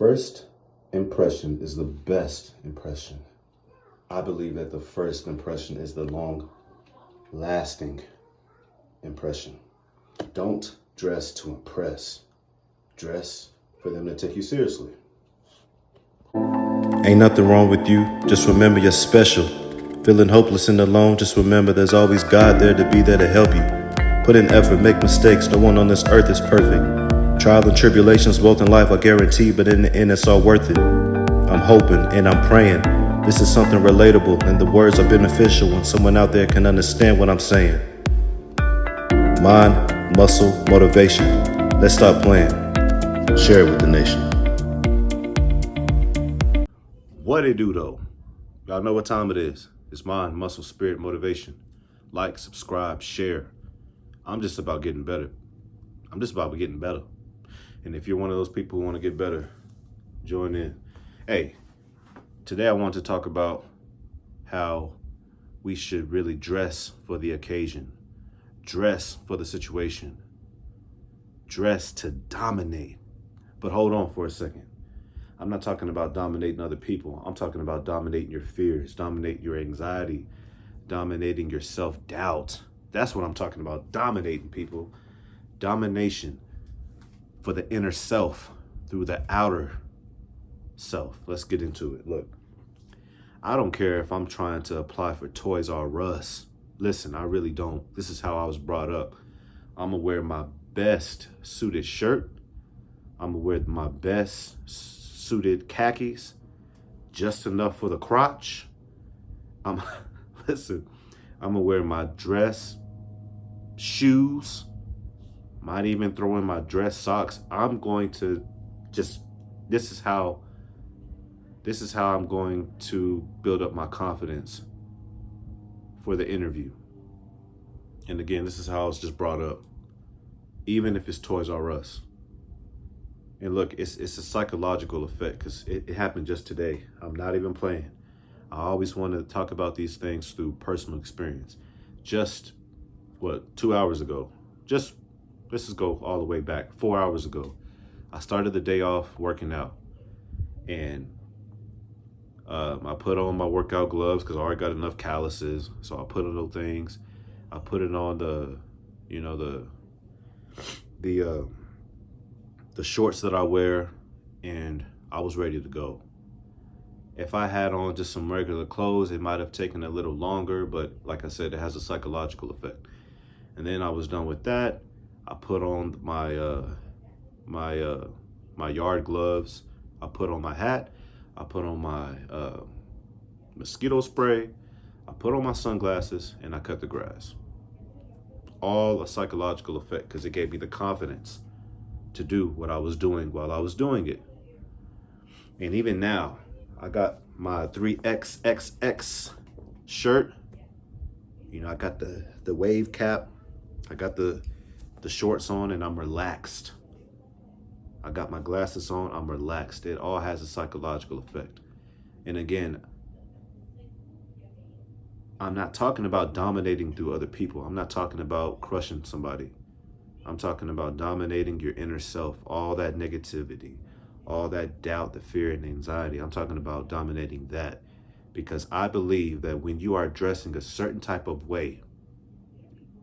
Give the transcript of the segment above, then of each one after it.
First impression is the best impression. I believe that the first impression is the long-lasting impression. Don't dress to impress. Dress for them to take you seriously. Ain't nothing wrong with you, just remember you're special. Feeling hopeless and alone, just remember there's always God there to be there to help you. Put in effort, make mistakes, no one on this earth is perfect. Trials and tribulations both in life are guaranteed, but in the end it's all worth it. I'm hoping and I'm praying this is something relatable and the words are beneficial when someone out there can understand what I'm saying. Mind, muscle, motivation. Let's stop playing. Share it with the nation. What it do though? Y'all know what time it is. It's mind, muscle, spirit, motivation. Like, subscribe, share. I'm just about getting better. I'm just about getting better. And if you're one of those people who want to get better, join in. Hey, today I want to talk about how we should really dress for the occasion. Dress for the situation. Dress to dominate. But hold on for a second. I'm not talking about dominating other people. I'm talking about dominating your fears, dominating your anxiety, dominating your self-doubt. That's what I'm talking about, dominating people. Domination for the inner self through the outer self. Let's get into it. Look, I don't care if I'm trying to apply for Toys R Us. Listen, I really don't. This is how I was brought up. I'm gonna wear my best suited shirt. I'm gonna wear my best suited khakis, just enough for the crotch. Listen, I'm gonna wear my dress, shoes, might even throw in my dress socks. I'm going to just, this is how I'm going to build up my confidence for the interview. And again, this is how I was just brought up, even if it's Toys R Us. And look, it's a psychological effect because it happened just today. I'm not even playing. I always want to talk about these things through personal experience. Just, 2 hours ago? Let's just go all the way back, 4 hours ago. I started the day off working out. And I put on my workout gloves because I already got enough calluses. So I put on those things. I put it on the shorts that I wear, and I was ready to go. If I had on just some regular clothes, it might have taken a little longer, but like I said, it has a psychological effect. And then I was done with that. I put on my yard gloves. I put on my hat. I put on my mosquito spray. I put on my sunglasses, and I cut the grass. All a psychological effect because it gave me the confidence to do what I was doing while I was doing it. And even now, I got my 3XXX shirt. I got the wave cap. I got the shorts on, and I'm relaxed. I got my glasses on, I'm relaxed. It all has a psychological effect. And again, I'm not talking about dominating through other people. I'm not talking about crushing somebody. I'm talking about dominating your inner self, all that negativity, all that doubt, the fear and anxiety. I'm talking about dominating that because I believe that when you are dressing a certain type of way,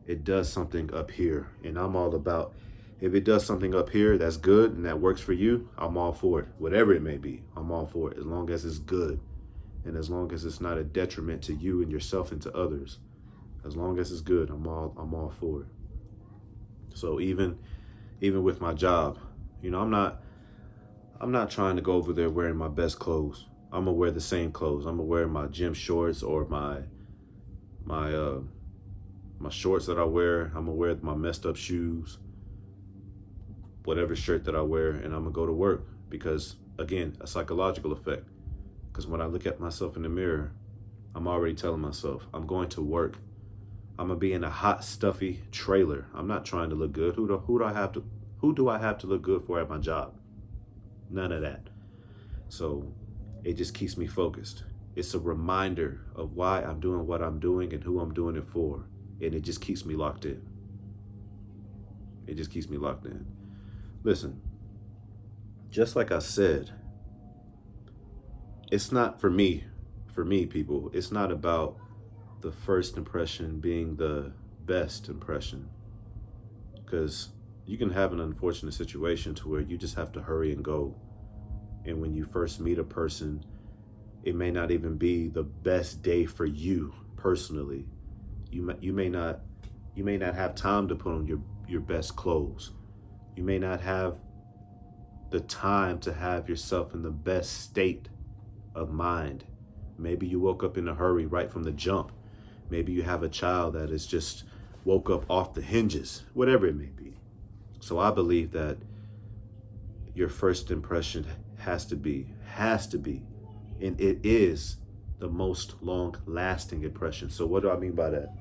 it does something up here. And I'm all about, if it does something up here that's good and that works for you, I'm all for it. Whatever it may be, I'm all for it as long as it's good and as long as it's not a detriment to you and yourself and to others. As long as it's good, I'm all for it. So even with my job, I'm not trying to go over there wearing my best clothes. I'm gonna wear the same clothes. I'm gonna wear my gym shorts or my shorts that I wear. I'm gonna wear my messed up shoes, whatever shirt that I wear, and I'm gonna go to work because, again, a psychological effect. Because when I look at myself in the mirror, I'm already telling myself I'm going to work. I'm gonna be in a hot, stuffy trailer. I'm not trying to look good. Who do I have to look good for at my job? None of that. So it just keeps me focused. It's a reminder of why I'm doing what I'm doing and who I'm doing it for. And it just keeps me locked in. Listen, just like I said, it's not for me, people, it's not about the first impression being the best impression. Because you can have an unfortunate situation to where you just have to hurry and go. And when you first meet a person, it may not even be the best day for you personally. You may not have time to put on your best clothes. You may not have the time to have yourself in the best state of mind. Maybe you woke up in a hurry right from the jump. Maybe you have a child that is just woke up off the hinges, whatever it may be. So I believe that your first impression has to be, and it is the most long-lasting impression. So what do I mean by that?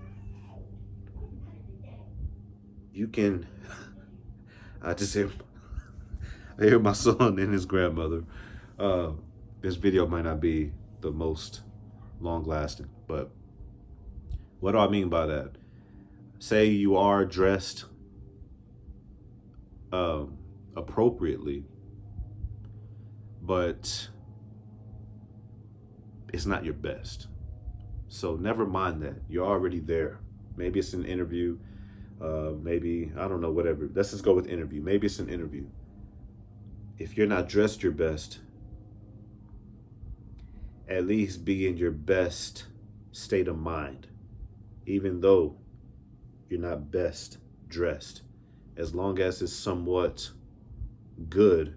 You can, I hear my son and his grandmother. This video might not be the most long-lasting, but what do I mean by that? Say you are dressed appropriately, but it's not your best. So never mind that. You're already there. Maybe it's an interview. Maybe, I don't know, whatever. Let's just go with interview. Maybe it's an interview. If you're not dressed your best, at least be in your best state of mind, even though you're not best dressed. As long as it's somewhat good,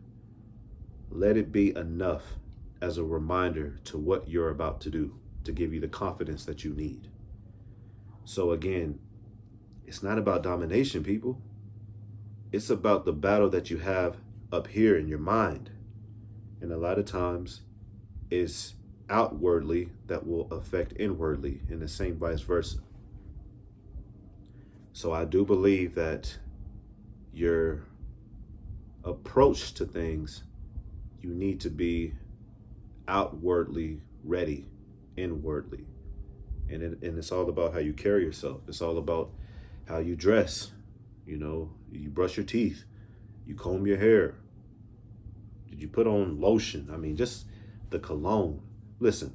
let it be enough as a reminder to what you're about to do, to give you the confidence that you need. So again, it's not about domination, people. It's about the battle that you have up here in your mind. And a lot of times it's outwardly that will affect inwardly, and the same vice versa. So I do believe that your approach to things, you need to be outwardly ready, inwardly. And it's all about how you carry yourself. It's all about how you dress. You know, you brush your teeth, you comb your hair. Did you put on lotion? I mean, just the cologne. Listen,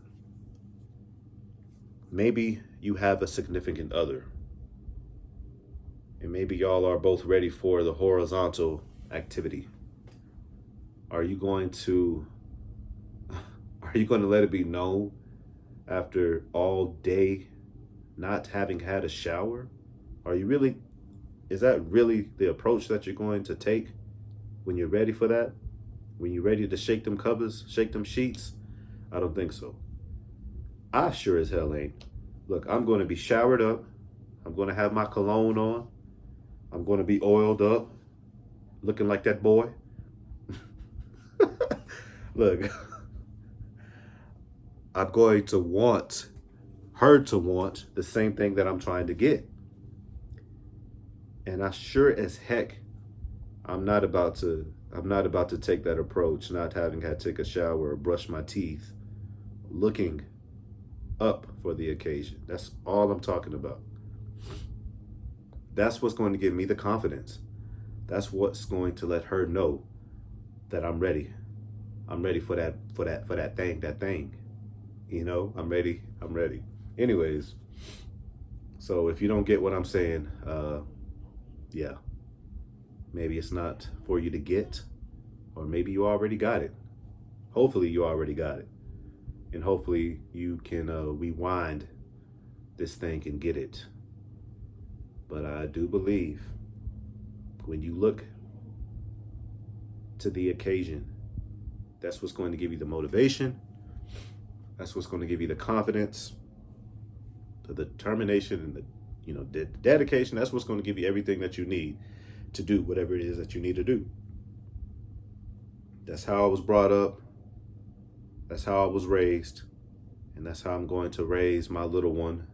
maybe you have a significant other, and maybe y'all are both ready for the horizontal activity. Are you going to let it be known after all day not having had a shower? Is that really the approach that you're going to take when you're ready for that? When you're ready to shake them covers, shake them sheets? I don't think so. I sure as hell ain't. Look, I'm going to be showered up. I'm going to have my cologne on. I'm going to be oiled up, looking like that boy. Look, I'm going to want her to want the same thing that I'm trying to get. And I sure as heck, I'm not about to take that approach, not having had to take a shower or brush my teeth, looking up for the occasion. That's all I'm talking about. That's what's going to give me the confidence. That's what's going to let her know that I'm ready. I'm ready for that thing. You know, I'm ready. Anyways, so if you don't get what I'm saying, yeah, maybe it's not for you to get, or maybe you already got it. Hopefully you already got it. And hopefully you can rewind this thing and get it. But I do believe when you look to the occasion, that's what's going to give you the motivation. That's what's going to give you the confidence, the determination, and the dedication. That's what's going to give you everything that you need to do whatever it is that you need to do. That's how I was brought up. That's how I was raised. And that's how I'm going to raise my little one.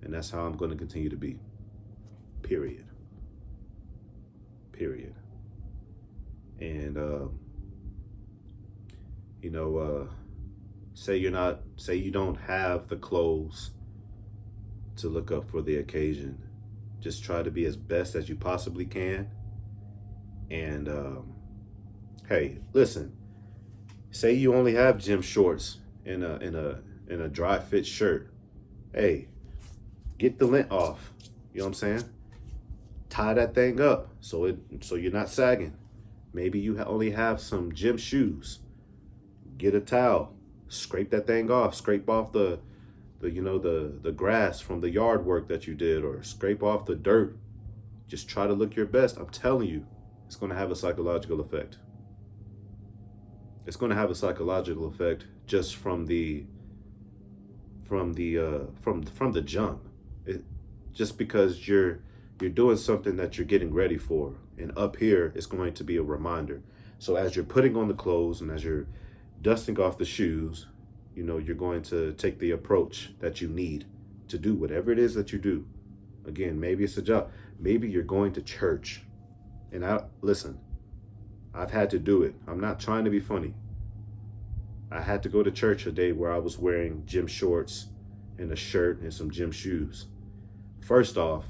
And that's how I'm going to continue to be. Period. And, say you don't have the clothes to look up for the occasion. Just try to be as best as you possibly can. And, hey, listen, Say you only have gym shorts in a dry fit shirt. Hey, get the lint off. You know what I'm saying? Tie that thing up so you're not sagging. Maybe you only have some gym shoes. Get a towel, scrape that thing off, scrape off the grass from the yard work that you did, or scrape off the dirt. Just try to look your best. I'm telling you, it's going to have a psychological effect. It's going to have a psychological effect just from the jump. Just because you're doing something that you're getting ready for, and up here it's going to be a reminder. So as you're putting on the clothes and as you're dusting off the shoes, you know, you're going to take the approach that you need to do whatever it is that you do. Again, maybe it's a job. Maybe you're going to church. And listen, I've had to do it. I'm not trying to be funny. I had to go to church a day where I was wearing gym shorts and a shirt and some gym shoes. First off,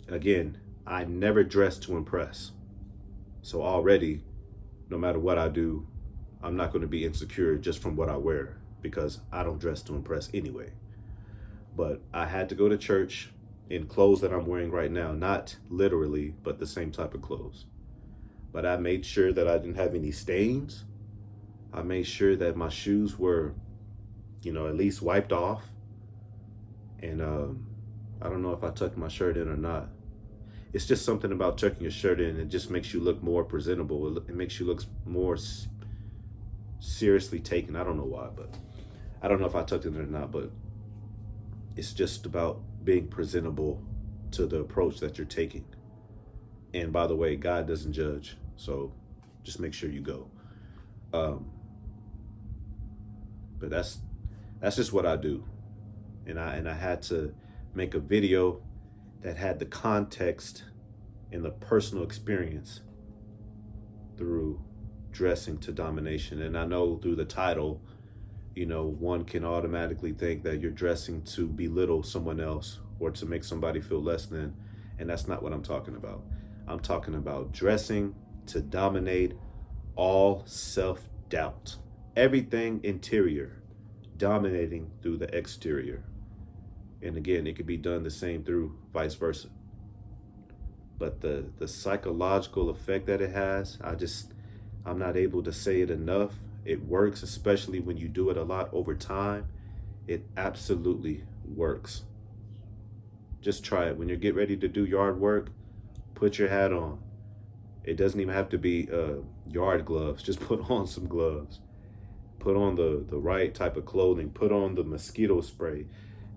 again, I never dress to impress. So already, no matter what I do, I'm not going to be insecure just from what I wear, because I don't dress to impress anyway. But I had to go to church in clothes that I'm wearing right now, not literally, but the same type of clothes. But I made sure that I didn't have any stains. I made sure that my shoes were, you know, at least wiped off. And I don't know if I tucked my shirt in or not. It's just something about tucking your shirt in. It just makes you look more presentable. It makes you look more seriously taken. I don't know why, but I don't know if I tucked it in or not, but it's just about being presentable to the approach that you're taking. And by the way, God doesn't judge, so just make sure you go. But that's just what I do. And I had to make a video that had the context and the personal experience through dressing to domination. And I know through the title, you know, one can automatically think that you're dressing to belittle someone else or to make somebody feel less than. And that's not what I'm talking about. I'm talking about dressing to dominate all self-doubt. Everything interior, dominating through the exterior. And again, it could be done the same through vice versa. But the psychological effect that it has, I'm not able to say it enough. It works, especially when you do it a lot over time. It absolutely works. Just try it. When you get ready to do yard work, put your hat on. It doesn't even have to be yard gloves. Just put on some gloves. Put on the right type of clothing. Put on the mosquito spray.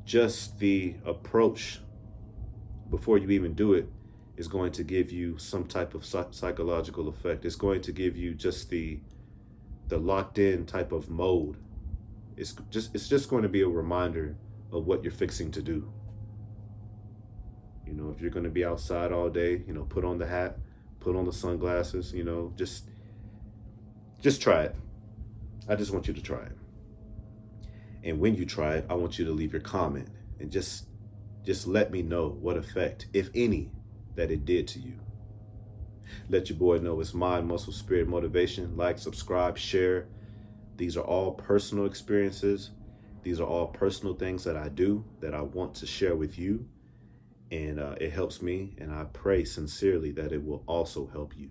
Just the approach before you even do it is going to give you some type of psychological effect. It's going to give you just the locked in type of mode. It's just going to be a reminder of what you're fixing to do. You know, if you're going to be outside all day, you know, put on the hat, put on the sunglasses, you know, just try it. I just want you to try it. And when you try it, I want you to leave your comment and just let me know what effect, if any, that it did to you. Let your boy know it's Mind, Muscle, Spirit, Motivation. Like, subscribe, share. These are all personal experiences. These are all personal things that I do that I want to share with you. And it helps me, and I pray sincerely that it will also help you.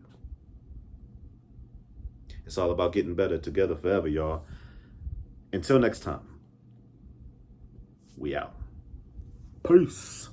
It's all about getting better together forever, y'all. Until next time, we out. Peace.